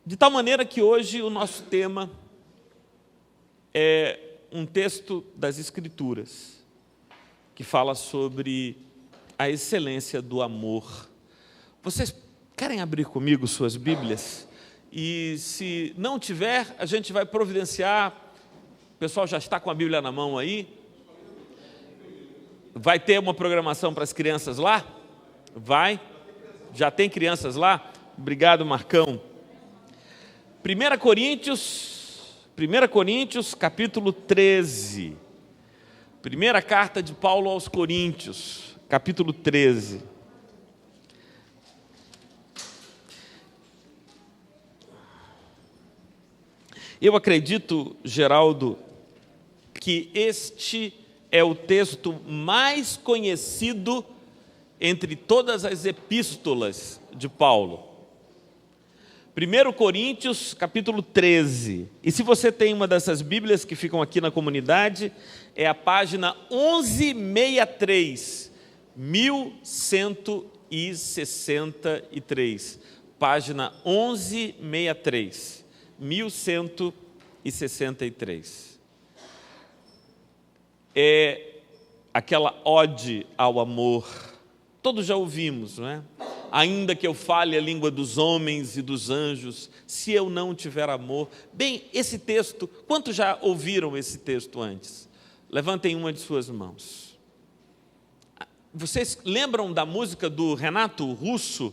De tal maneira que hoje o nosso tema é um texto das Escrituras, que fala sobre a excelência do amor. Vocês querem abrir comigo suas Bíblias? E se não tiver, a gente vai providenciar. O pessoal já está com a Bíblia na mão aí? Vai ter uma programação para as crianças lá? Vai? Já tem crianças lá? Obrigado, Marcão. 1 Coríntios, capítulo 13. Primeira carta de Paulo aos Coríntios, capítulo 13. Eu acredito, Geraldo, que este é o texto mais conhecido entre todas as epístolas de Paulo. 1 Coríntios, capítulo 13. E se você tem uma dessas Bíblias que ficam aqui na comunidade, é a página 1163, 1163. Página 1163, 1163. É aquela ode ao amor. Todos já ouvimos, não é? Ainda que eu fale a língua dos homens e dos anjos, se eu não tiver amor. Bem, esse texto, quantos já ouviram esse texto antes? Levantem uma de suas mãos. Vocês lembram da música do Renato Russo,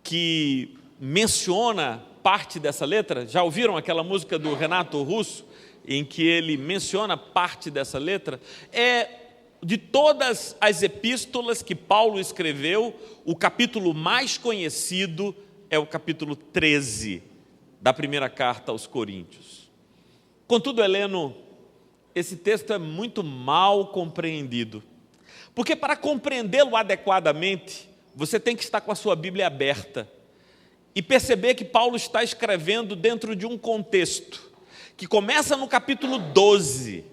que menciona parte dessa letra? Já ouviram aquela música do Renato Russo, em que ele menciona parte dessa letra? De todas as epístolas que Paulo escreveu, o capítulo mais conhecido é o capítulo 13 da primeira carta aos Coríntios. Contudo, Heleno, esse texto é muito mal compreendido, porque para compreendê-lo adequadamente, você tem que estar com a sua Bíblia aberta e perceber que Paulo está escrevendo dentro de um contexto que começa no capítulo 12,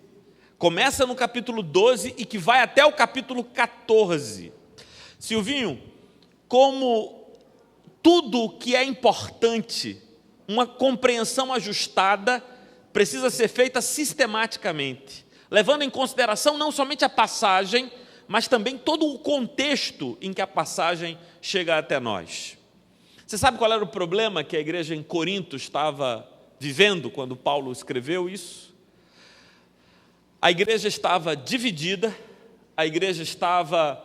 e que vai até o capítulo 14. Silvinho, como tudo que é importante, uma compreensão ajustada precisa ser feita sistematicamente, levando em consideração não somente a passagem, mas também todo o contexto em que a passagem chega até nós. Você sabe qual era o problema que a igreja em Corinto estava vivendo quando Paulo escreveu isso? A igreja estava dividida, a igreja estava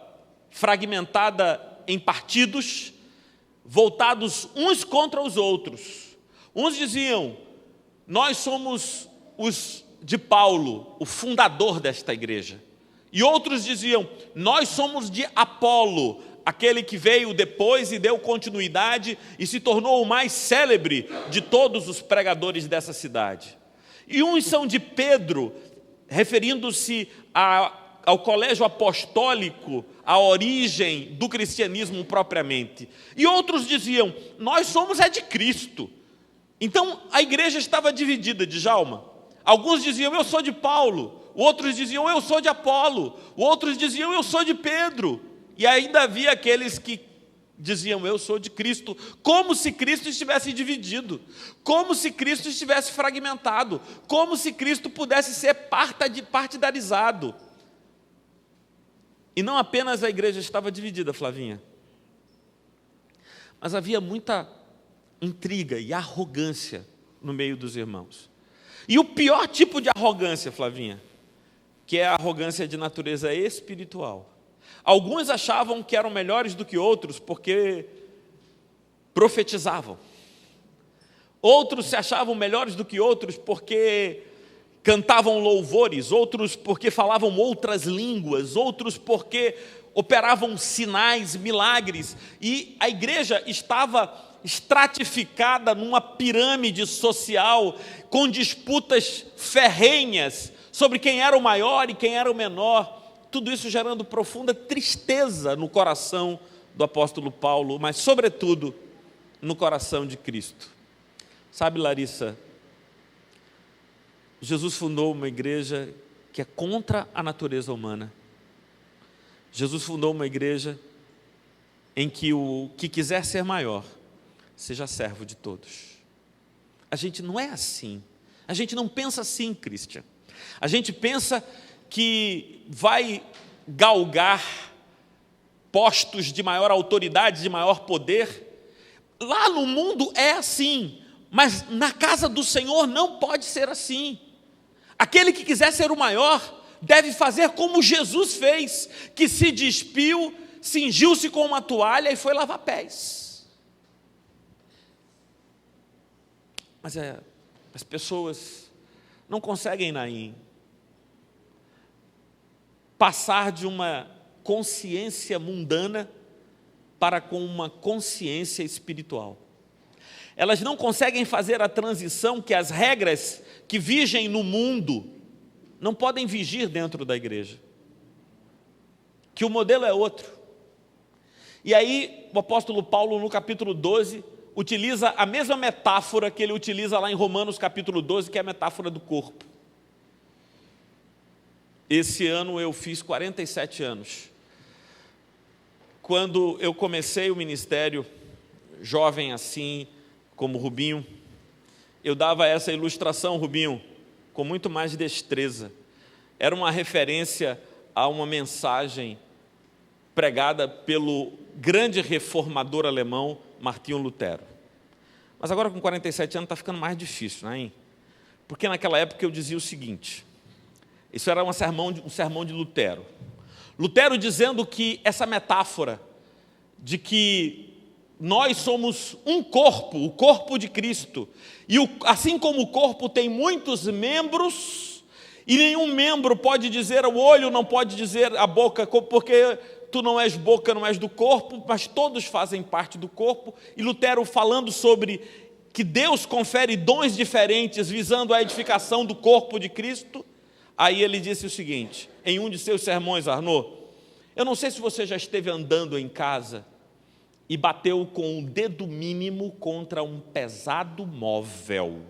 fragmentada em partidos, voltados uns contra os outros. Uns diziam, nós somos os de Paulo, o fundador desta igreja. E outros diziam, nós somos de Apolo, aquele que veio depois e deu continuidade e se tornou o mais célebre de todos os pregadores dessa cidade. E uns são de Pedro, referindo-se ao colégio apostólico, à origem do cristianismo propriamente. E outros diziam, nós somos de Cristo. Então a igreja estava dividida, Djalma. Alguns diziam, eu sou de Paulo. Outros diziam, eu sou de Apolo. Outros diziam, eu sou de Pedro. E ainda havia aqueles que diziam, eu sou de Cristo, como se Cristo estivesse dividido, como se Cristo estivesse fragmentado, como se Cristo pudesse ser partidarizado. E não apenas a igreja estava dividida, Flavinha, mas havia muita intriga e arrogância no meio dos irmãos. E o pior tipo de arrogância, Flavinha, que é a arrogância de natureza espiritual. Alguns achavam que eram melhores do que outros porque profetizavam. Outros se achavam melhores do que outros porque cantavam louvores, outros porque falavam outras línguas, outros porque operavam sinais, milagres. E a igreja estava estratificada numa pirâmide social com disputas ferrenhas sobre quem era o maior e quem era o menor. Tudo isso gerando profunda tristeza no coração do apóstolo Paulo, mas sobretudo no coração de Cristo. Sabe, Larissa, Jesus fundou uma igreja que é contra a natureza humana. Jesus fundou uma igreja em que o que quiser ser maior, seja servo de todos. A gente não é assim. A gente não pensa assim, Christian. A gente pensa que vai galgar postos de maior autoridade, de maior poder. Lá no mundo é assim, mas na casa do Senhor não pode ser assim. Aquele que quiser ser o maior deve fazer como Jesus fez, que se despiu, cingiu-se com uma toalha e foi lavar pés. Mas as pessoas não conseguem, Naim, passar de uma consciência mundana para com uma consciência espiritual. Elas não conseguem fazer a transição que as regras que vigem no mundo não podem vigir dentro da igreja. Que o modelo é outro. E aí o apóstolo Paulo, no capítulo 12, utiliza a mesma metáfora que ele utiliza lá em Romanos capítulo 12, que é a metáfora do corpo. Esse ano eu fiz 47 anos. Quando eu comecei o ministério, jovem assim, como Rubinho, eu dava essa ilustração, Rubinho, com muito mais destreza. Era uma referência a uma mensagem pregada pelo grande reformador alemão, Martinho Lutero. Mas agora com 47 anos está ficando mais difícil, né? Porque naquela época eu dizia o seguinte, isso era um sermão de Lutero. Lutero dizendo que essa metáfora de que nós somos um corpo, o corpo de Cristo, e assim como o corpo tem muitos membros, e nenhum membro pode dizer, o olho não pode dizer a boca, porque tu não és boca, não és do corpo, mas todos fazem parte do corpo. E Lutero falando sobre que Deus confere dons diferentes visando a edificação do corpo de Cristo, aí ele disse o seguinte, em um de seus sermões, Arnaud, eu não sei se você já esteve andando em casa e bateu com o dedo mínimo contra um pesado móvel.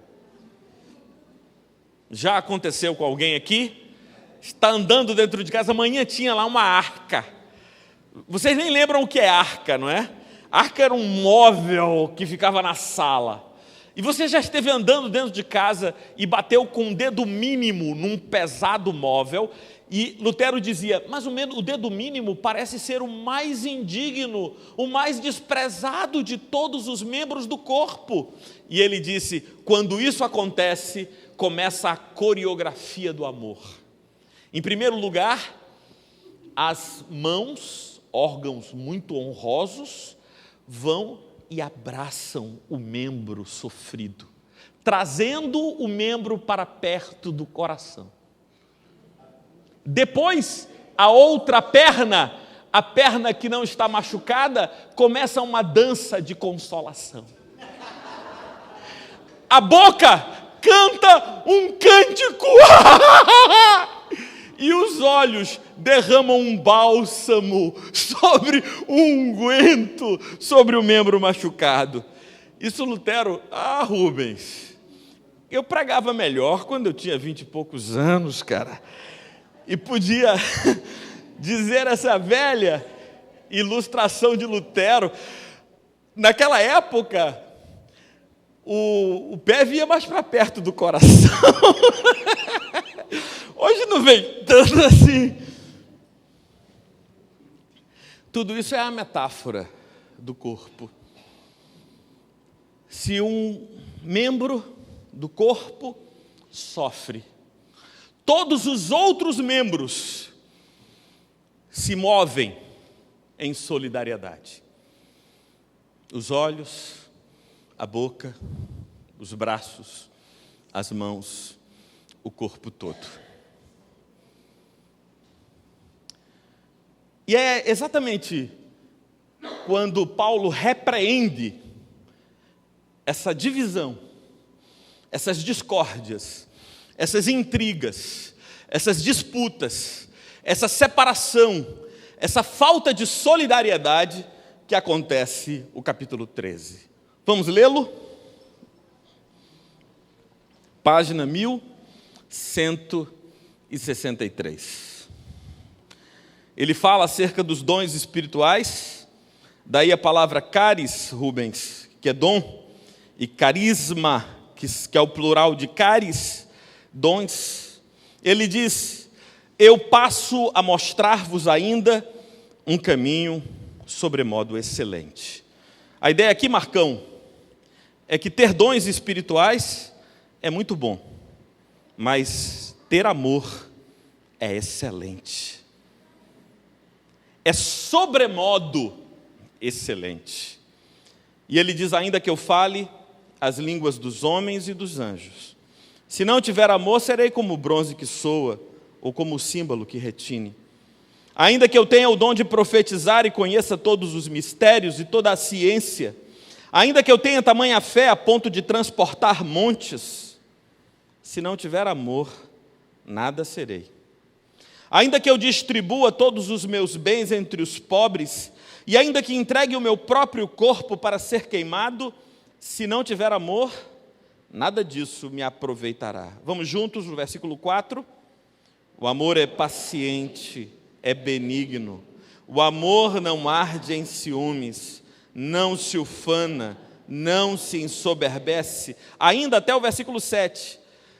Já aconteceu com alguém aqui? Está andando dentro de casa, amanhã tinha lá uma arca. Vocês nem lembram o que é arca, não é? Arca era um móvel que ficava na sala. E você já esteve andando dentro de casa e bateu com o dedo mínimo num pesado móvel, e Lutero dizia, mas o dedo mínimo parece ser o mais indigno, o mais desprezado de todos os membros do corpo. E ele disse, quando isso acontece, começa a coreografia do amor. Em primeiro lugar, as mãos, órgãos muito honrosos, vão e abraçam o membro sofrido, trazendo o membro para perto do coração. Depois, a outra perna, a perna que não está machucada, começa uma dança de consolação. A boca canta um cântico e os olhos derramam um bálsamo sobre o unguento, sobre o membro machucado. Isso Lutero, Rubens, eu pregava melhor quando eu tinha 20 e poucos anos, cara, e podia dizer essa velha ilustração de Lutero. Naquela época, o pé vinha mais para perto do coração. Hoje não vem tanto assim. Tudo isso é a metáfora do corpo. Se um membro do corpo sofre, todos os outros membros se movem em solidariedade. Os olhos, a boca, os braços, as mãos, o corpo todo. E é exatamente quando Paulo repreende essa divisão, essas discórdias, essas intrigas, essas disputas, essa separação, essa falta de solidariedade que acontece no capítulo 13. Vamos lê-lo? Página 1163. Ele fala acerca dos dons espirituais, daí a palavra caris, Rubens, que é dom, e carisma, que é o plural de caris, dons, ele diz: eu passo a mostrar-vos ainda um caminho sobremodo excelente. A ideia aqui, Marcão, é que ter dons espirituais é muito bom, mas ter amor é excelente. É sobremodo excelente. E ele diz ainda que eu fale as línguas dos homens e dos anjos. Se não tiver amor, serei como o bronze que soa, ou como o símbolo que retine. Ainda que eu tenha o dom de profetizar e conheça todos os mistérios e toda a ciência, ainda que eu tenha tamanha fé a ponto de transportar montes, se não tiver amor, nada serei. Ainda que eu distribua todos os meus bens entre os pobres, e ainda que entregue o meu próprio corpo para ser queimado, se não tiver amor, nada disso me aproveitará. Vamos juntos no versículo 4. O amor é paciente, é benigno. O amor não arde em ciúmes, não se ufana, não se ensoberbece. Ainda até o versículo 7.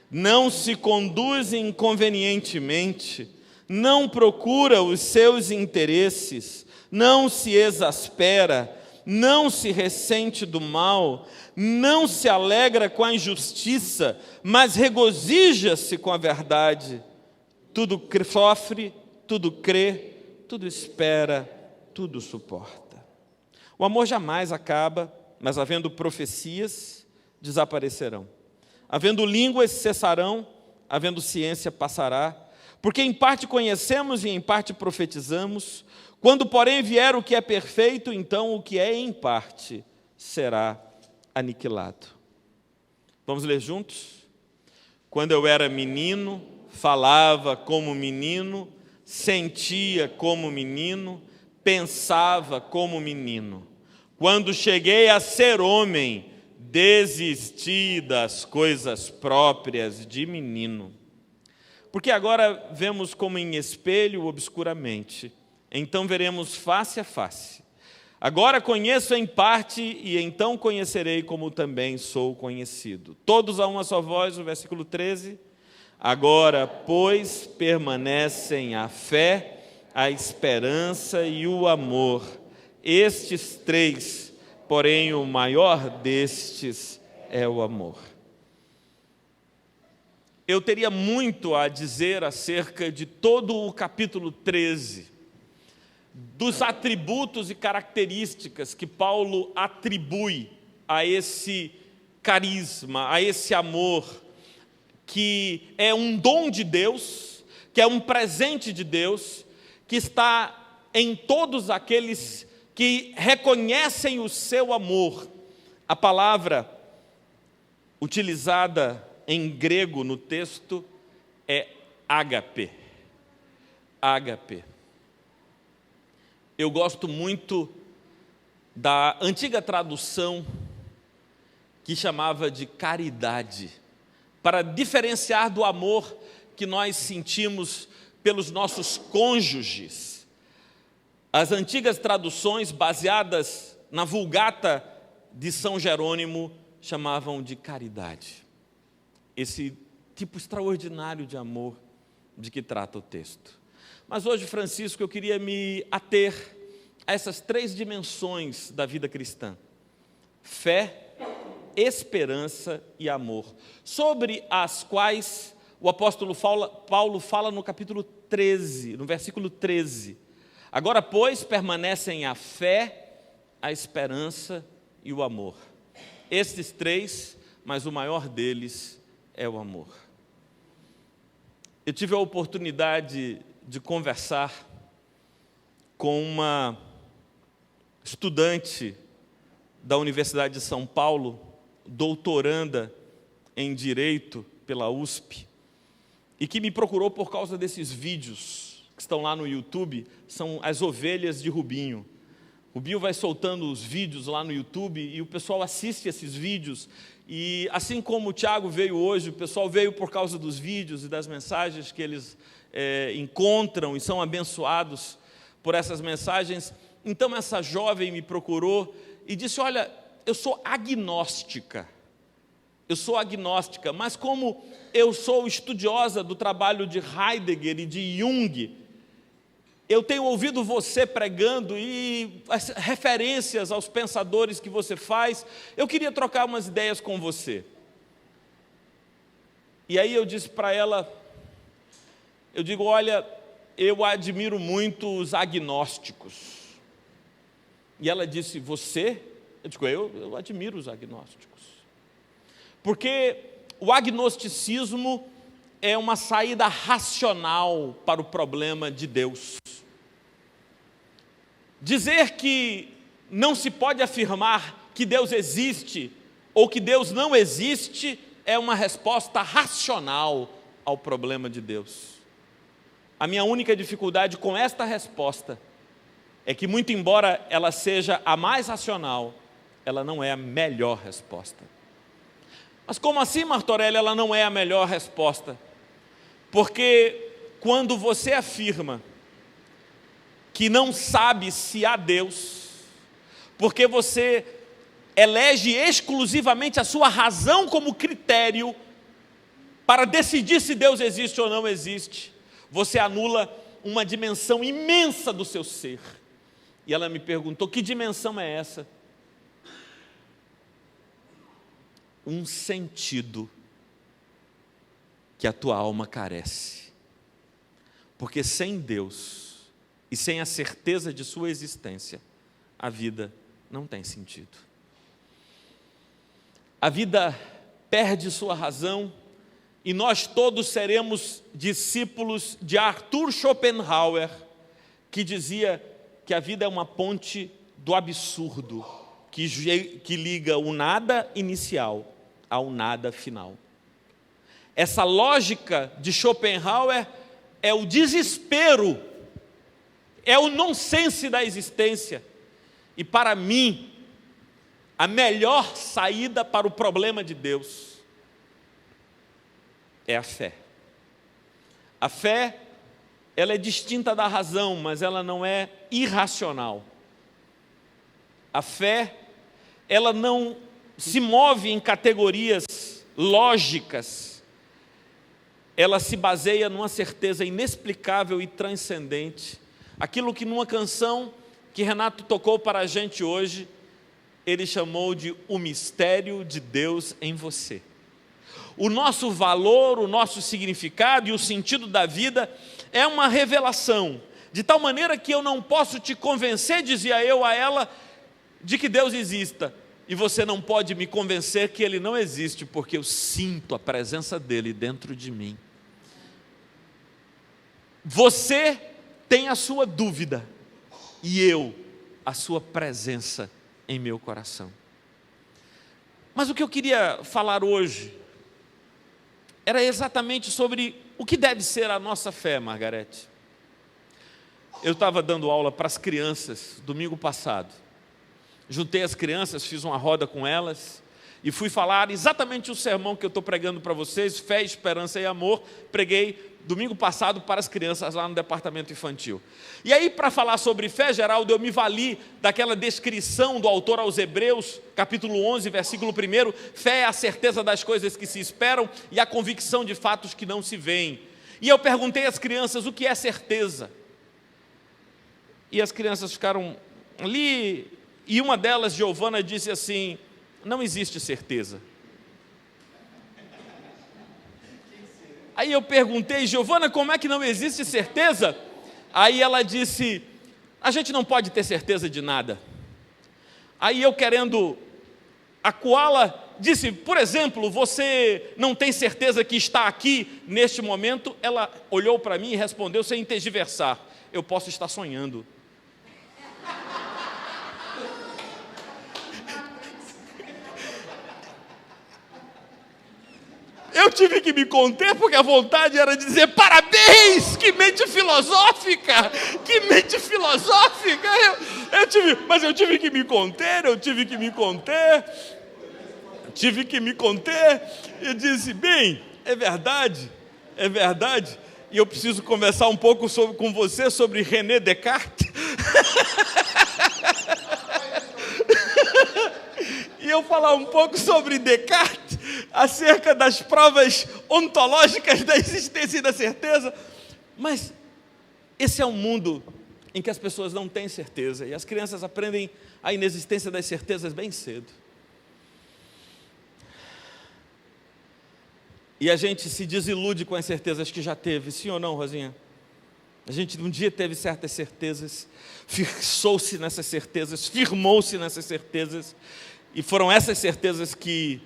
Não se conduz inconvenientemente, não procura os seus interesses, não se exaspera, não se ressente do mal, não se alegra com a injustiça, mas regozija-se com a verdade. Tudo sofre, tudo crê, tudo espera, tudo suporta. O amor jamais acaba, mas havendo profecias, desaparecerão. Havendo línguas, cessarão, havendo ciência, passará. Porque em parte conhecemos e em parte profetizamos. Quando, porém, vier o que é perfeito, então o que é em parte será aniquilado. Vamos ler juntos? Quando eu era menino, falava como menino, sentia como menino, pensava como menino. Quando cheguei a ser homem, desisti das coisas próprias de menino. Porque agora vemos como em espelho obscuramente, então veremos face a face. Agora conheço em parte e então conhecerei como também sou conhecido. Todos a uma só voz, o versículo 13. Agora, pois, permanecem a fé, a esperança e o amor. Estes três, porém o maior destes é o amor. Eu teria muito a dizer acerca de todo o capítulo 13, dos atributos e características que Paulo atribui a esse carisma, a esse amor, que é um dom de Deus, que é um presente de Deus, que está em todos aqueles que reconhecem o seu amor. A palavra utilizada em grego no texto é ágape. Ágape. Eu gosto muito da antiga tradução que chamava de caridade, para diferenciar do amor que nós sentimos pelos nossos cônjuges. As antigas traduções, baseadas na Vulgata de São Jerônimo, chamavam de caridade. Esse tipo extraordinário de amor de que trata o texto. Mas hoje, Francisco, eu queria me ater a essas três dimensões da vida cristã: fé, esperança e amor, sobre as quais o apóstolo Paulo fala no capítulo 13, no versículo 13. Agora, pois, permanecem a fé, a esperança e o amor. Estes três, mas o maior deles é o amor. Eu tive a oportunidade de conversar com uma estudante da Universidade de São Paulo, doutoranda em Direito pela USP, e que me procurou por causa desses vídeos que estão lá no YouTube, são as ovelhas de Rubinho. Rubinho vai soltando os vídeos lá no YouTube e o pessoal assiste esses vídeos. E assim como o Tiago veio hoje, o pessoal veio por causa dos vídeos e das mensagens que eles encontram e são abençoados por essas mensagens. Então essa jovem me procurou e disse: olha, eu sou agnóstica. eu sou agnóstica, mas como eu sou estudiosa do trabalho de Heidegger e de Jung, eu tenho ouvido você pregando e as referências aos pensadores que você faz, eu queria trocar umas ideias com você. E aí eu disse para ela, eu digo, olha, eu admiro muito os agnósticos. E ela disse, você? Eu digo, eu admiro os agnósticos. Porque o agnosticismo é uma saída racional para o problema de Deus. Dizer que não se pode afirmar que Deus existe ou que Deus não existe é uma resposta racional ao problema de Deus. A minha única dificuldade com esta resposta é que, muito embora ela seja a mais racional, ela não é a melhor resposta. Mas como assim, Martorelli, ela não é a melhor resposta? Porque quando você afirma que não sabe se há Deus, porque você elege exclusivamente a sua razão como critério para decidir se Deus existe ou não existe, você anula uma dimensão imensa do seu ser. E ela me perguntou, que dimensão é essa? Um sentido que a tua alma carece. Porque sem Deus e sem a certeza de sua existência, a vida não tem sentido. A vida perde sua razão e nós todos seremos discípulos de Arthur Schopenhauer, que dizia que a vida é uma ponte do absurdo, que liga o nada inicial ao nada final. Essa lógica de Schopenhauer é o desespero, é o nonsense da existência. E para mim, a melhor saída para o problema de Deus é a fé. A fé, ela é distinta da razão, mas ela não é irracional. A fé, ela não se move em categorias lógicas, ela se baseia numa certeza inexplicável e transcendente. Aquilo que numa canção que Renato tocou para a gente hoje, ele chamou de o mistério de Deus em você. O nosso valor, o nosso significado e o sentido da vida é uma revelação, de tal maneira que eu não posso te convencer, dizia eu a ela, de que Deus exista, e você não pode me convencer que Ele não existe, porque eu sinto a presença dEle dentro de mim. Você tem a sua dúvida, e eu a sua presença em meu coração. Mas o que eu queria falar hoje era exatamente sobre o que deve ser a nossa fé, Margarete. Eu estava dando aula para as crianças domingo passado. Juntei as crianças, fiz uma roda com elas e fui falar exatamente o sermão que eu estou pregando para vocês, fé, esperança e amor. Preguei domingo passado para as crianças lá no departamento infantil. E aí, para falar sobre fé, Geraldo, eu me vali daquela descrição do autor aos Hebreus, capítulo 11, versículo 1, fé é a certeza das coisas que se esperam e a convicção de fatos que não se veem. E eu perguntei às crianças o que é certeza. E as crianças ficaram ali, e uma delas, Giovana, disse assim, não existe certeza. Aí eu perguntei, Giovana, como é que não existe certeza? Aí ela disse, a gente não pode ter certeza de nada. Aí eu, querendo acuá-la, disse, por exemplo, você não tem certeza que está aqui neste momento? Ela olhou para mim e respondeu sem tergiversar, eu posso estar sonhando. Eu tive que me conter, porque a vontade era dizer, parabéns, que mente filosófica, que mente filosófica. Mas eu tive que me conter, e disse, bem, é verdade, e eu preciso conversar um pouco com você sobre René Descartes. E eu falar um pouco sobre Descartes, acerca das provas ontológicas da existência e da certeza, mas esse é um mundo em que as pessoas não têm certeza, e as crianças aprendem a inexistência das certezas bem cedo. E a gente se desilude com as certezas que já teve, sim ou não, Rosinha? A gente um dia teve certas certezas, fixou-se nessas certezas, firmou-se nessas certezas, e foram essas certezas que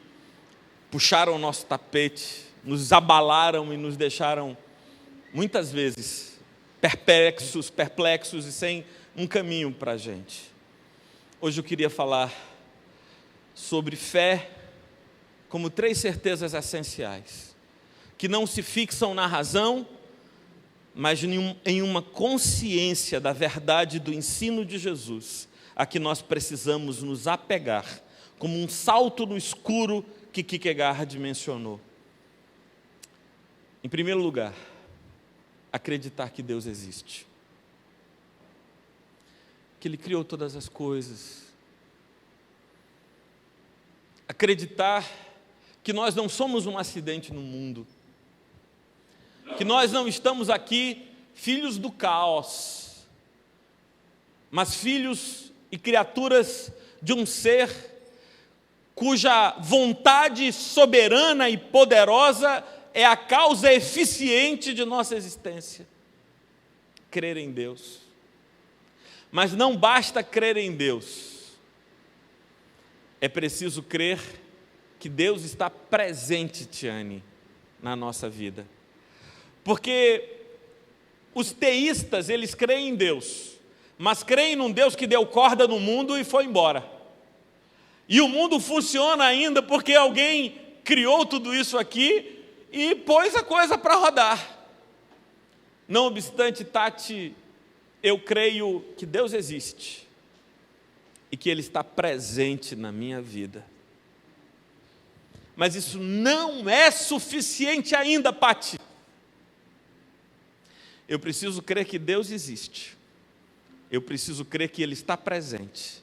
puxaram o nosso tapete, nos abalaram e nos deixaram, muitas vezes, perplexos e sem um caminho para a gente. Hoje eu queria falar sobre fé como 3 certezas essenciais, que não se fixam na razão, mas em uma consciência da verdade do ensino de Jesus, a que nós precisamos nos apegar, como um salto no escuro que Kierkegaard mencionou. Em primeiro lugar, acreditar que Deus existe, que Ele criou todas as coisas, acreditar que nós não somos um acidente no mundo, que nós não estamos aqui filhos do caos, mas filhos e criaturas de um ser cuja vontade soberana e poderosa é a causa eficiente de nossa existência. Crer em Deus. Mas não basta crer em Deus, é preciso crer que Deus está presente, Tiane, na nossa vida. Porque os teístas, eles creem em Deus, mas creem num Deus que deu corda no mundo e foi embora. E o mundo funciona ainda porque alguém criou tudo isso aqui e pôs a coisa para rodar. Não obstante, Tati, eu creio que Deus existe e que Ele está presente na minha vida. Mas isso não é suficiente ainda, Pati. Eu preciso crer que Deus existe. Eu preciso crer que Ele está presente.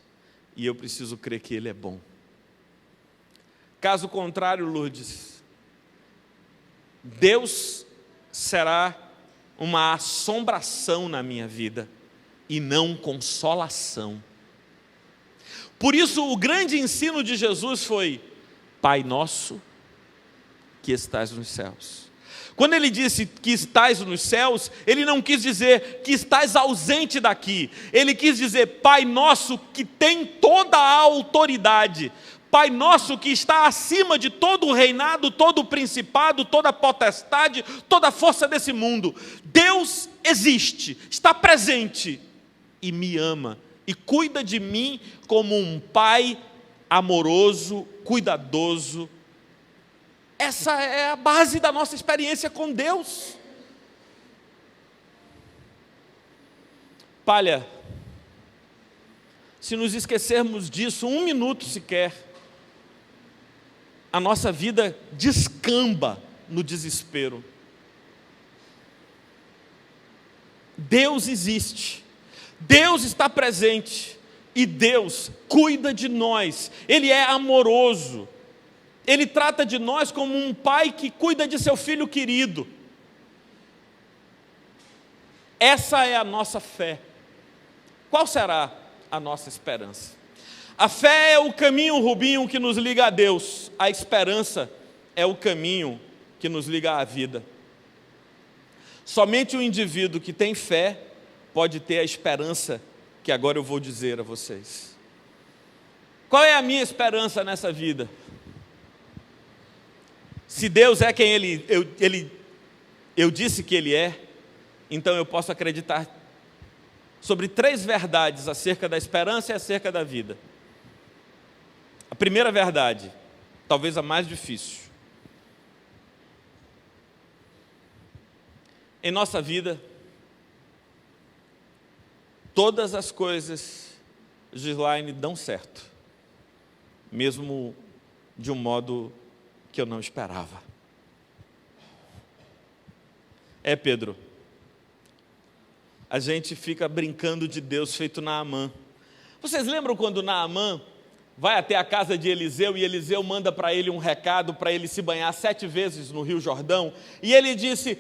E eu preciso crer que Ele é bom. Caso contrário, Lourdes, Deus será uma assombração na minha vida e não consolação. Por isso, o grande ensino de Jesus foi: Pai nosso que estás nos céus. Quando ele disse que estás nos céus, ele não quis dizer que estás ausente daqui. Ele quis dizer: Pai nosso que tem toda a autoridade. Pai nosso que está acima de todo o reinado, todo o principado, toda a potestade, toda a força desse mundo. Deus existe, está presente e me ama. E cuida de mim como um pai amoroso, cuidadoso. Essa é a base da nossa experiência com Deus. Palha, se nos esquecermos disso um minuto sequer, a nossa vida descamba no desespero. Deus existe, Deus está presente e Deus cuida de nós. Ele é amoroso. Ele trata de nós como um pai que cuida de seu filho querido. Essa é a nossa fé. Qual será a nossa esperança? A fé é o caminho, Rubinho, que nos liga a Deus. A esperança é o caminho que nos liga à vida. Somente o indivíduo que tem fé pode ter a esperança que agora eu vou dizer a vocês. Qual é a minha esperança nessa vida? Se Deus é quem eu disse que Ele é, então eu posso acreditar sobre 3 verdades acerca da esperança e acerca da vida. A primeira verdade, talvez a mais difícil. Em nossa vida, todas as coisas, Gislaine, dão certo, mesmo de um modo que eu não esperava. Pedro, a gente fica brincando de Deus feito Naamã. Vocês lembram quando Naamã vai até a casa de Eliseu, e Eliseu manda para ele um recado para ele se banhar 7 vezes no Rio Jordão, e ele disse: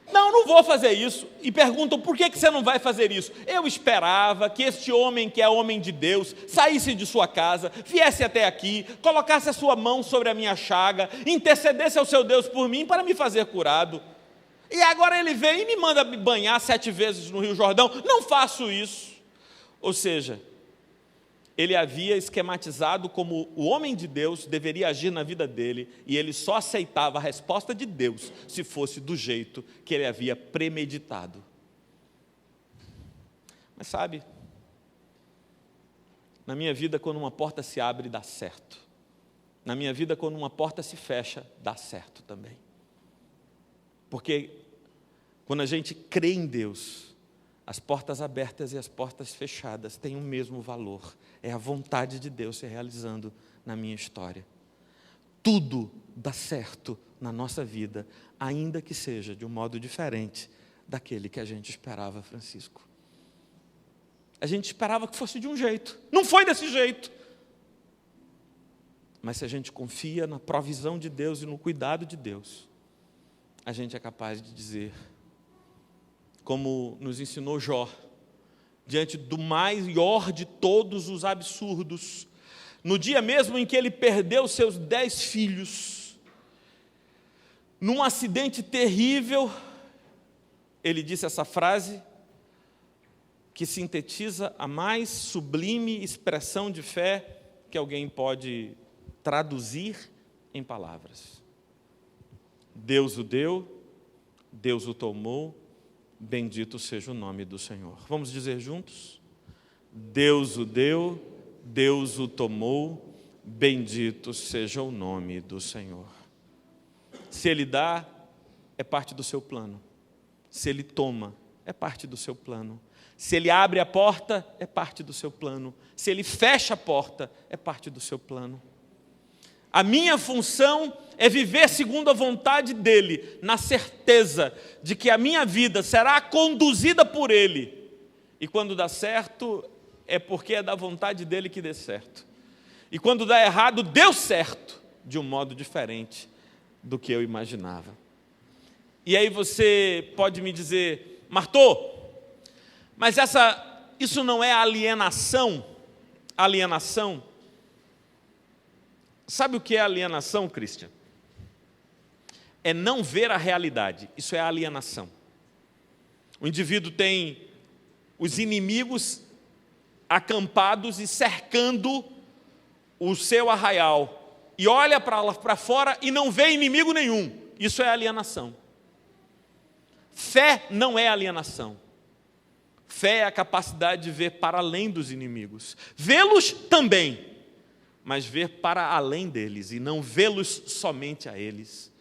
não vou fazer isso. E perguntam: por que você não vai fazer isso? Eu esperava que este homem, que é homem de Deus, saísse de sua casa, viesse até aqui, colocasse a sua mão sobre a minha chaga, intercedesse ao seu Deus por mim para me fazer curado. E agora ele vem e me manda me banhar 7 vezes no Rio Jordão. Não faço isso. Ou seja, ele havia esquematizado como o homem de Deus deveria agir na vida dele, e ele só aceitava a resposta de Deus se fosse do jeito que ele havia premeditado. Mas sabe, na minha vida, quando uma porta se abre, dá certo. Na minha vida, quando uma porta se fecha, dá certo também. Porque quando a gente crê em Deus, as portas abertas e as portas fechadas têm o mesmo valor. É a vontade de Deus se realizando na minha história. Tudo dá certo na nossa vida, ainda que seja de um modo diferente daquele que a gente esperava, Francisco. A gente esperava que fosse de um jeito. Não foi desse jeito. Mas se a gente confia na provisão de Deus e no cuidado de Deus, a gente é capaz de dizer, como nos ensinou Jó, diante do maior de todos os absurdos, no dia mesmo em que ele perdeu seus 10 filhos, num acidente terrível, ele disse essa frase, que sintetiza a mais sublime expressão de fé que alguém pode traduzir em palavras. Deus o deu, Deus o tomou, bendito seja o nome do Senhor. Vamos dizer juntos? Deus o deu, Deus o tomou, bendito seja o nome do Senhor. Se Ele dá, é parte do seu plano. Se Ele toma, é parte do seu plano. Se Ele abre a porta, é parte do seu plano. Se Ele fecha a porta, é parte do seu plano. A minha função é viver segundo a vontade dEle, na certeza de que a minha vida será conduzida por Ele. E quando dá certo, é porque é da vontade dEle que dê certo. E quando dá errado, deu certo, de um modo diferente do que eu imaginava. E aí você pode me dizer: Martô, mas isso não é alienação? Alienação? Sabe o que é alienação, Christian? É não ver a realidade. Isso é alienação. O indivíduo tem os inimigos acampados e cercando o seu arraial, e olha para fora e não vê inimigo nenhum. Isso é alienação. Fé não é alienação. Fé é a capacidade de ver para além dos inimigos. Vê-los também, mas ver para além deles e não vê-los somente a eles.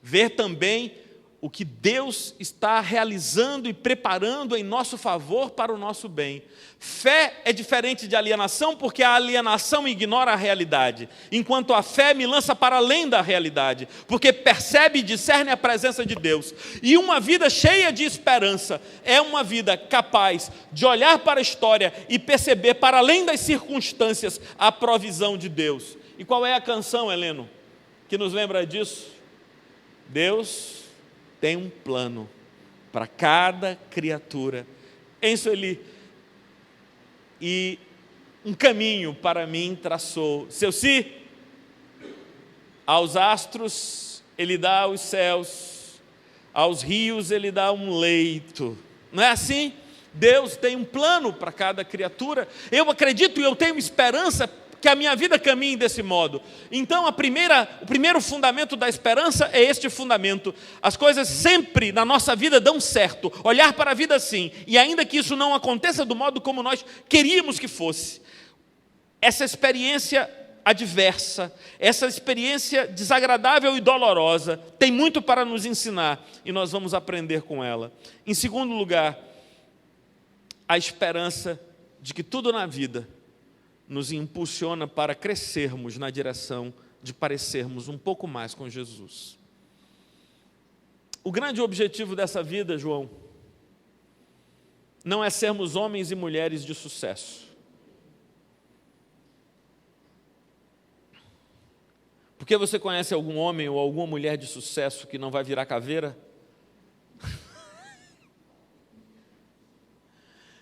Ver também o que Deus está realizando e preparando em nosso favor para o nosso bem. Fé é diferente de alienação, porque a alienação ignora a realidade, enquanto a fé me lança para além da realidade, porque percebe e discerne a presença de Deus. E uma vida cheia de esperança é uma vida capaz de olhar para a história e perceber para além das circunstâncias a provisão de Deus. E qual é a canção, Heleno, que nos lembra disso? Deus tem um plano para cada criatura em Sueli, e um caminho para mim traçou. Seu si, aos astros Ele dá os céus, aos rios Ele dá um leito. Não é assim? Deus tem um plano para cada criatura. Eu acredito e eu tenho esperança que a minha vida caminhe desse modo. Então o primeiro fundamento da esperança é este fundamento. As coisas sempre na nossa vida dão certo. Olhar para a vida assim, e ainda que isso não aconteça do modo como nós queríamos que fosse, essa experiência adversa, essa experiência desagradável e dolorosa, tem muito para nos ensinar, e nós vamos aprender com ela. Em segundo lugar, a esperança de que tudo na vida nos impulsiona para crescermos na direção de parecermos um pouco mais com Jesus. O grande objetivo dessa vida, João, não é sermos homens e mulheres de sucesso. Porque você conhece algum homem ou alguma mulher de sucesso que não vai virar caveira?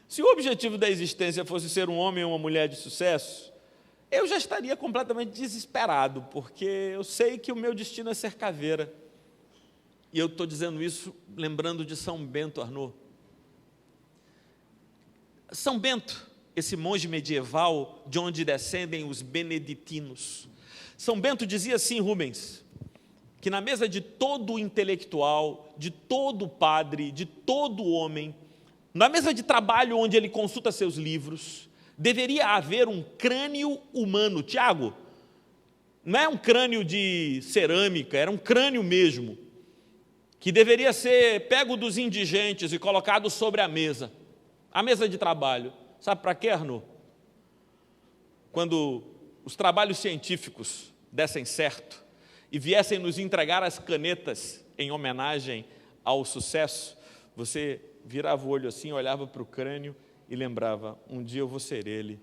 Se o objetivo da existência fosse ser um homem ou uma mulher de sucesso, eu já estaria completamente desesperado, porque eu sei que o meu destino é ser caveira. E eu estou dizendo isso lembrando de São Bento Arnault. São Bento, esse monge medieval de onde descendem os beneditinos. São Bento dizia assim, Rubens, que na mesa de todo intelectual, de todo padre, de todo homem, na mesa de trabalho onde ele consulta seus livros, deveria haver um crânio humano. Tiago, não é um crânio de cerâmica, era um crânio mesmo, que deveria ser pego dos indigentes e colocado sobre a mesa de trabalho. Sabe para quê, Arnaud? Quando os trabalhos científicos dessem certo e viessem nos entregar as canetas em homenagem ao sucesso, você virava o olho assim, olhava para o crânio e lembrava, um dia eu vou ser ele.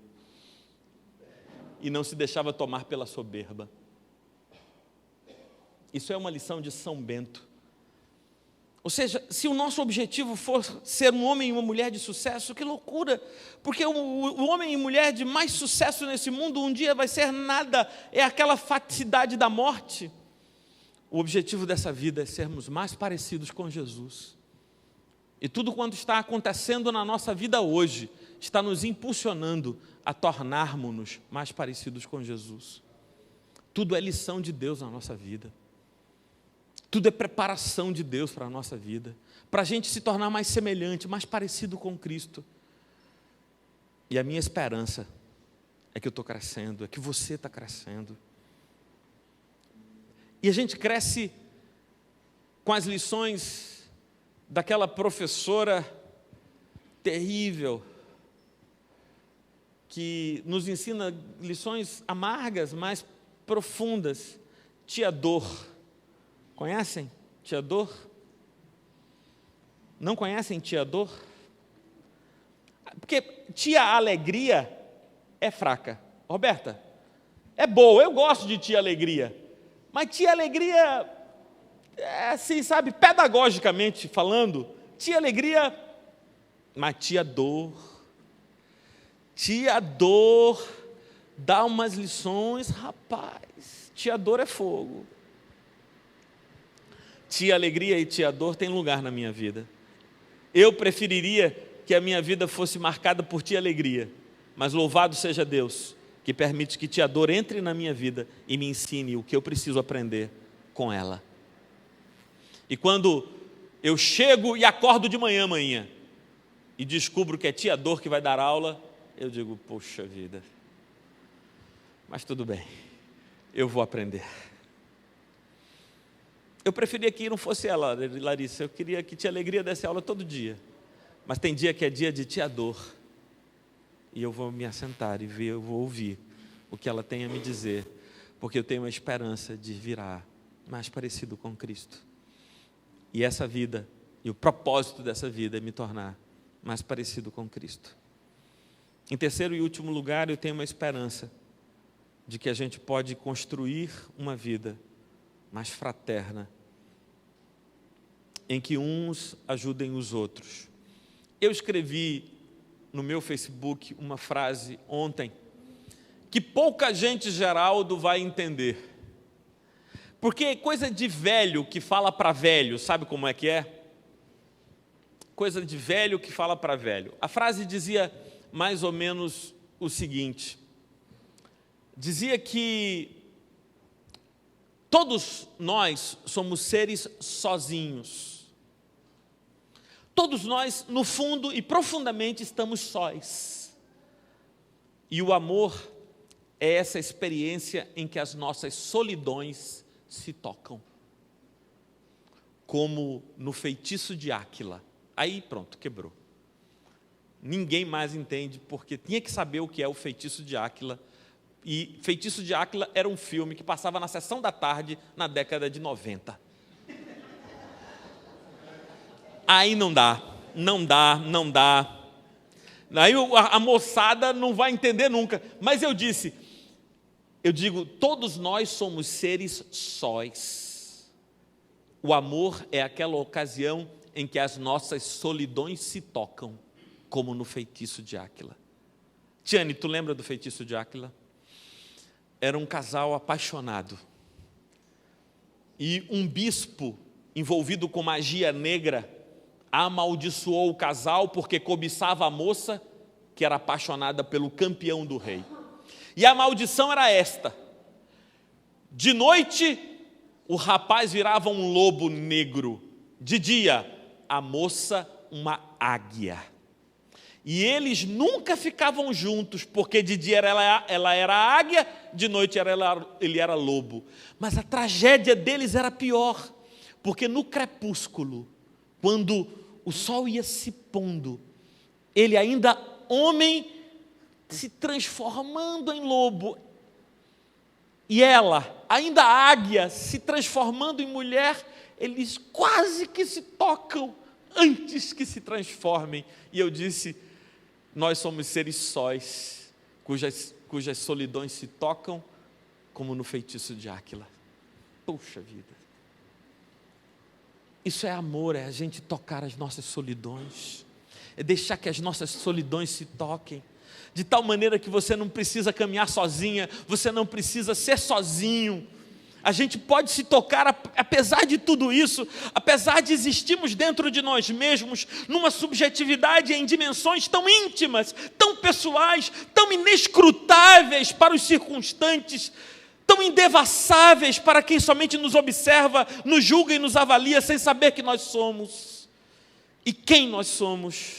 E não se deixava tomar pela soberba. Isso é uma lição de São Bento. Ou seja, se o nosso objetivo for ser um homem e uma mulher de sucesso, que loucura! Porque o homem e mulher de mais sucesso nesse mundo um dia vai ser nada, é aquela faticidade da morte. O objetivo dessa vida é sermos mais parecidos com Jesus. E tudo quanto está acontecendo na nossa vida hoje está nos impulsionando a tornarmos-nos mais parecidos com Jesus. Tudo é lição de Deus na nossa vida. Tudo é preparação de Deus para a nossa vida, para a gente se tornar mais semelhante, mais parecido com Cristo. E a minha esperança é que eu estou crescendo, é que você está crescendo. E a gente cresce com as lições daquela professora terrível, que nos ensina lições amargas, mas profundas. Tia Dor. Conhecem Tia Dor? Não conhecem Tia Dor? Porque Tia Alegria é fraca. Roberta, é boa, eu gosto de Tia Alegria. Mas Tia Alegria, assim, sabe, pedagogicamente falando, Tia Alegria, mas Tia Dor dá umas lições, rapaz, Tia Dor é fogo. Tia Alegria e Tia Dor têm lugar na minha vida. Eu preferiria que a minha vida fosse marcada por Tia Alegria, mas louvado seja Deus, que permite que Tia Dor entre na minha vida e me ensine o que eu preciso aprender com ela. E quando eu chego e acordo de manhã, e descubro que é Tia Dor que vai dar aula, eu digo, poxa vida, mas tudo bem, eu vou aprender. Eu preferia que não fosse ela, Larissa, eu queria que Tia Alegria desse aula todo dia, mas tem dia que é dia de Tia Dor, e eu vou me assentar e eu vou ouvir o que ela tem a me dizer, porque eu tenho a esperança de virar mais parecido com Cristo. E essa vida, e o propósito dessa vida é me tornar mais parecido com Cristo. Em terceiro e último lugar, eu tenho uma esperança de que a gente pode construir uma vida mais fraterna, em que uns ajudem os outros. Eu escrevi no meu Facebook uma frase ontem, que pouca gente, Geraldo, vai entender. Porque é coisa de velho que fala para velho, sabe como é que é? Coisa de velho que fala para velho. A frase dizia mais ou menos o seguinte, dizia que todos nós somos seres sozinhos. Todos nós, no fundo e profundamente, estamos sós. E o amor é essa experiência em que as nossas solidões se tocam. Como no feitiço de Áquila. Aí pronto, quebrou. Ninguém mais entende, porque tinha que saber o que é o feitiço de Áquila. E Feitiço de Áquila era um filme que passava na sessão da tarde na década de 90. Aí não dá. Aí a moçada não vai entender nunca. Mas eu disse, eu digo, todos nós somos seres sóis. O amor é aquela ocasião em que as nossas solidões se tocam, como no feitiço de Áquila. Tiane, tu lembra do feitiço de Áquila? Era um casal apaixonado. E um bispo envolvido com magia negra amaldiçoou o casal porque cobiçava a moça que era apaixonada pelo campeão do rei. E a maldição era esta: de noite o rapaz virava um lobo negro, de dia a moça uma águia. E eles nunca ficavam juntos, porque de dia ela era águia, de noite ele era lobo. Mas a tragédia deles era pior, porque no crepúsculo, quando o sol ia se pondo, ele ainda homem se transformando em lobo, e ela, ainda águia, se transformando em mulher, eles quase que se tocam antes que se transformem. E eu disse, nós somos seres sóis, cujas solidões se tocam, como no feitiço de Áquila. Puxa vida! Isso é amor, é a gente tocar as nossas solidões, é deixar que as nossas solidões se toquem, de tal maneira que você não precisa caminhar sozinha, você não precisa ser sozinho. A gente pode se tocar, apesar de tudo isso, apesar de existirmos dentro de nós mesmos, numa subjetividade em dimensões tão íntimas, tão pessoais, tão inescrutáveis para os circunstantes, tão indevassáveis para quem somente nos observa, nos julga e nos avalia sem saber que nós somos e quem nós somos.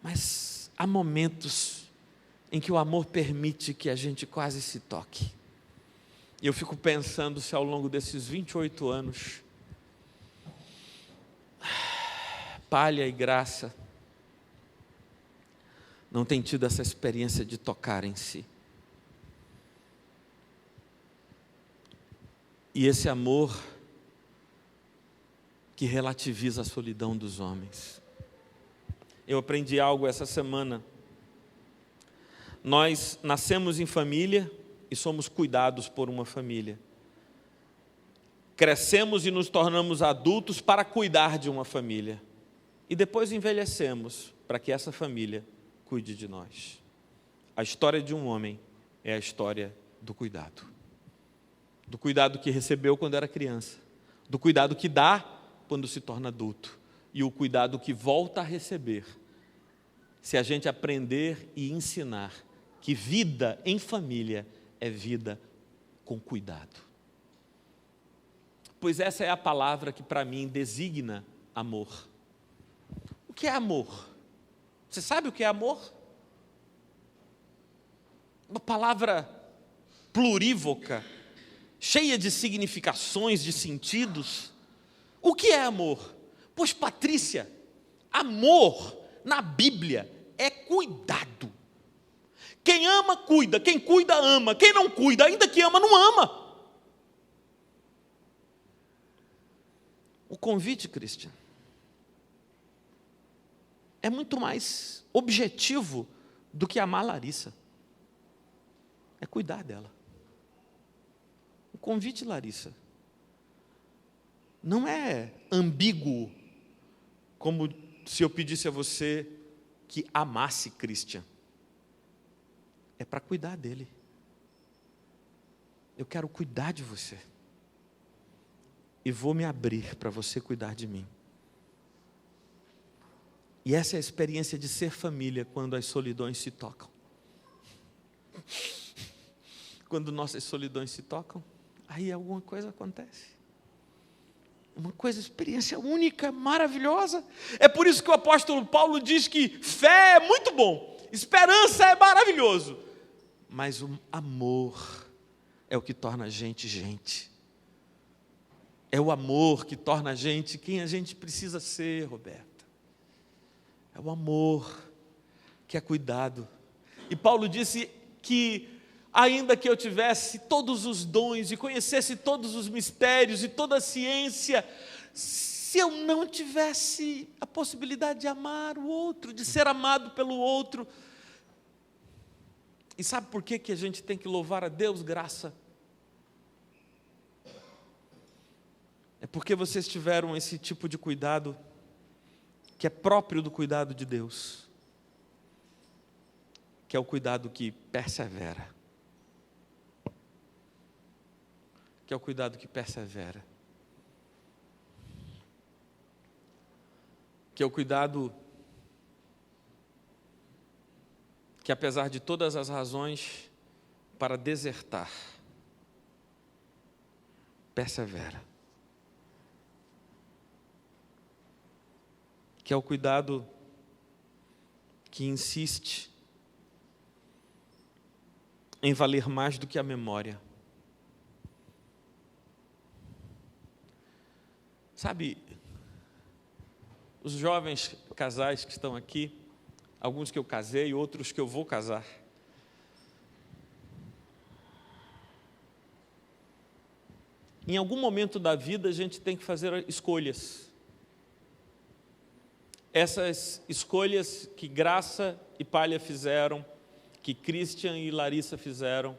Mas há momentos em que o amor permite que a gente quase se toque. E eu fico pensando se ao longo desses 28 anos, Palha e Graça não tem tido essa experiência de tocar em si. E esse amor que relativiza a solidão dos homens. Eu aprendi algo essa semana. Nós nascemos em família e somos cuidados por uma família. Crescemos e nos tornamos adultos para cuidar de uma família. E depois envelhecemos para que essa família cuide de nós. A história de um homem é a história do cuidado. Do cuidado que recebeu quando era criança. Do cuidado que dá quando se torna adulto. E o cuidado que volta a receber, se a gente aprender e ensinar que vida em família é vida com cuidado. Pois essa é a palavra que para mim designa amor. O que é amor? Você sabe o que é amor? Uma palavra plurívoca, cheia de significações, de sentidos. O que é amor? Pois, Patrícia, amor na Bíblia é cuidado. Quem ama, cuida. Quem cuida, ama. Quem não cuida, ainda que ama, não ama. O convite, Cristian, é muito mais objetivo do que amar Larissa. É cuidar dela. O convite, Larissa, não é ambíguo, como se eu pedisse a você que amasse Cristian. É para cuidar dele. Eu quero cuidar de você. E vou me abrir para você cuidar de mim. E essa é a experiência de ser família quando as solidões se tocam. Quando nossas solidões se tocam, aí alguma coisa acontece. Uma experiência única, maravilhosa. É por isso que o apóstolo Paulo diz que fé é muito bom, esperança é maravilhoso, mas o amor é o que torna a gente gente. É o amor que torna a gente quem a gente precisa ser, Roberta. É o amor que é cuidado. E Paulo disse que ainda que eu tivesse todos os dons e conhecesse todos os mistérios e toda a ciência, se eu não tivesse a possibilidade de amar o outro, de ser amado pelo outro, E sabe por que a gente tem que louvar a Deus, graça? É porque vocês tiveram esse tipo de cuidado que é próprio do cuidado de Deus, que é o cuidado que persevera. Que é o cuidado que persevera. Que é o cuidado que, apesar de todas as razões para desertar, persevera. Que é o cuidado que insiste em valer mais do que a memória. Sabe, os jovens casais que estão aqui, alguns que eu casei, outros que eu vou casar, em algum momento da vida a gente tem que fazer escolhas. Essas escolhas que Graça e Palha fizeram, que Christian e Larissa fizeram,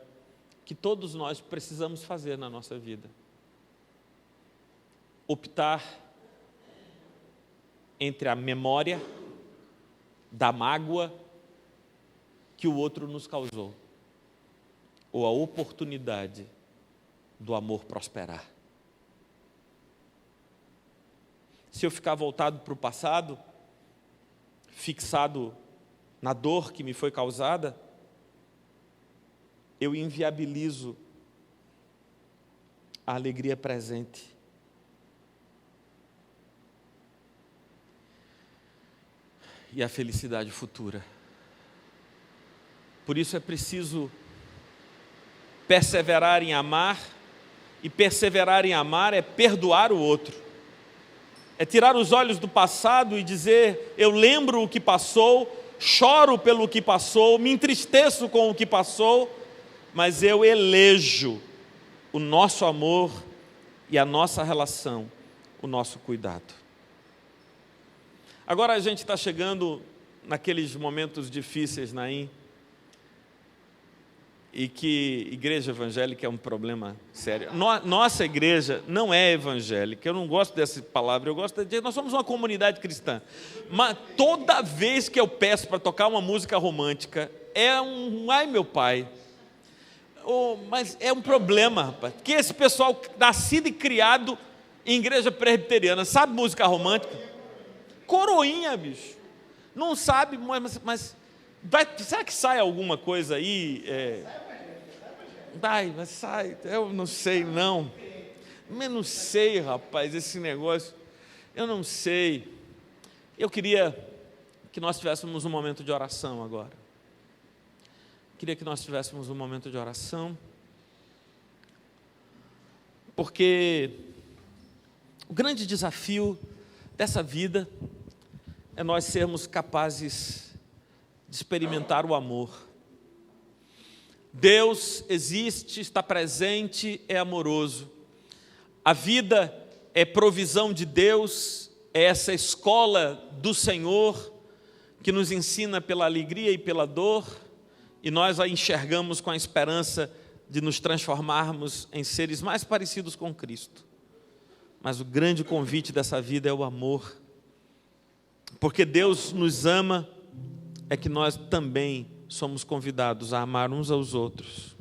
que todos nós precisamos fazer na nossa vida. Optar entre a memória da mágoa que o outro nos causou, ou a oportunidade do amor prosperar. Se eu ficar voltado para o passado, fixado na dor que me foi causada, eu inviabilizo a alegria presente. E a felicidade futura. Por isso é preciso perseverar em amar, e perseverar em amar é perdoar o outro. É tirar os olhos do passado e dizer, eu lembro o que passou, choro pelo que passou, me entristeço com o que passou, mas eu elejo o nosso amor e a nossa relação, o nosso cuidado. Agora a gente está chegando naqueles momentos difíceis, Naim, e que igreja evangélica é um problema sério. Nossa igreja não é evangélica, eu não gosto dessa palavra, eu gosto de dizer, nós somos uma comunidade cristã, mas toda vez que eu peço para tocar uma música romântica, ai meu pai, mas é um problema, rapaz, porque esse pessoal nascido e criado em igreja presbiteriana, sabe música romântica? Coroinha, bicho, não sabe, mas será que sai alguma coisa aí? Mas sai, eu não sei não. Eu não sei, rapaz, esse negócio, eu não sei. Eu queria que nós tivéssemos um momento de oração agora. Queria que nós tivéssemos um momento de oração, porque o grande desafio dessa vida é nós sermos capazes de experimentar o amor. Deus existe, está presente, é amoroso. A vida é provisão de Deus, é essa escola do Senhor que nos ensina pela alegria e pela dor, e nós a enxergamos com a esperança de nos transformarmos em seres mais parecidos com Cristo. Mas o grande convite dessa vida é o amor. Porque Deus nos ama, é que nós também somos convidados a amar uns aos outros.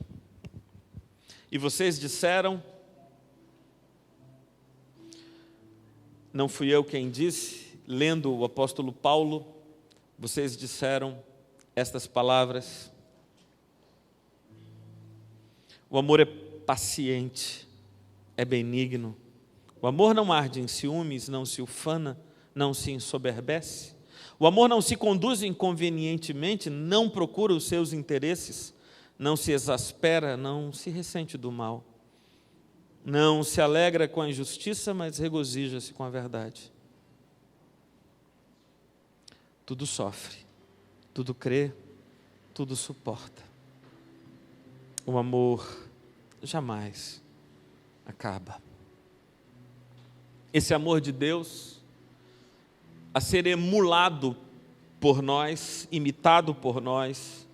E vocês disseram, não fui eu quem disse, lendo o apóstolo Paulo, vocês disseram estas palavras: o amor é paciente, é benigno, o amor não arde em ciúmes, não se ufana, não se ensoberbece. O amor não se conduz inconvenientemente, não procura os seus interesses, não se exaspera, não se ressente do mal. Não se alegra com a injustiça, mas regozija-se com a verdade. Tudo sofre, tudo crê, tudo suporta. O amor jamais acaba. Esse amor de Deus, a ser emulado por nós, imitado por nós,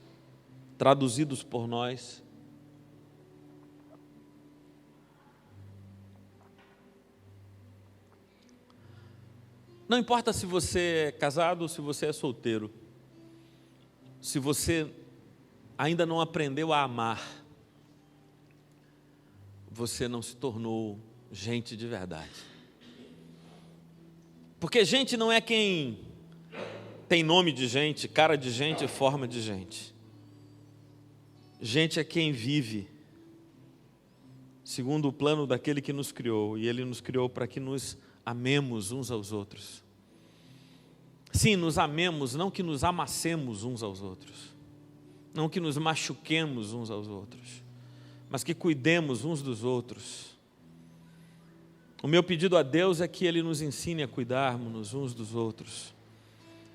traduzidos por nós. Não importa se você é casado ou se você é solteiro, se você ainda não aprendeu a amar, você não se tornou gente de verdade. Porque gente não é quem tem nome de gente, cara de gente e forma de gente. Gente é quem vive segundo o plano daquele que nos criou, e Ele nos criou para que nos amemos uns aos outros. Sim, nos amemos, não que nos amassemos uns aos outros, não que nos machuquemos uns aos outros, mas que cuidemos uns dos outros. O meu pedido a Deus é que Ele nos ensine a cuidarmos uns dos outros.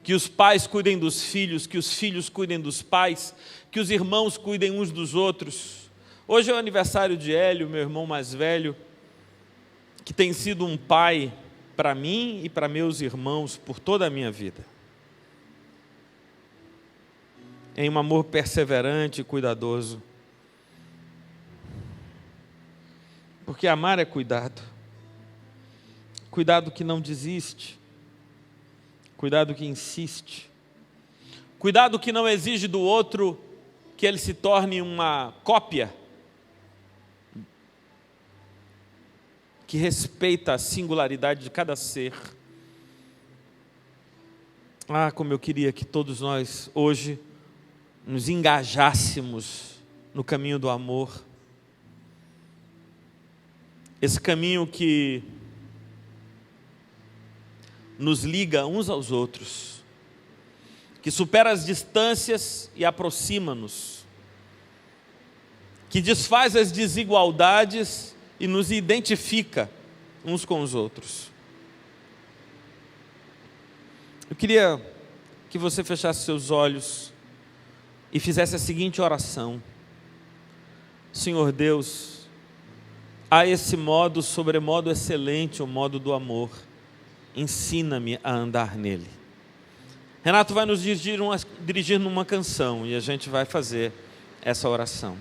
Que os pais cuidem dos filhos, que os filhos cuidem dos pais, que os irmãos cuidem uns dos outros. Hoje é o aniversário de Hélio, meu irmão mais velho, que tem sido um pai para mim e para meus irmãos por toda a minha vida. Em um amor perseverante e cuidadoso. Porque amar é cuidado. Cuidado que não desiste. Cuidado que insiste. Cuidado que não exige do outro que ele se torne uma cópia. Que respeita a singularidade de cada ser. Ah, como eu queria que todos nós hoje nos engajássemos no caminho do amor. Esse caminho que nos liga uns aos outros, que supera as distâncias e aproxima-nos, que desfaz as desigualdades e nos identifica uns com os outros. Eu queria que você fechasse seus olhos e fizesse a seguinte oração: Senhor Deus, há esse modo sobremodo excelente, o modo do amor. Ensina-me a andar nele. Renato vai nos dirigir numa canção e a gente vai fazer essa oração.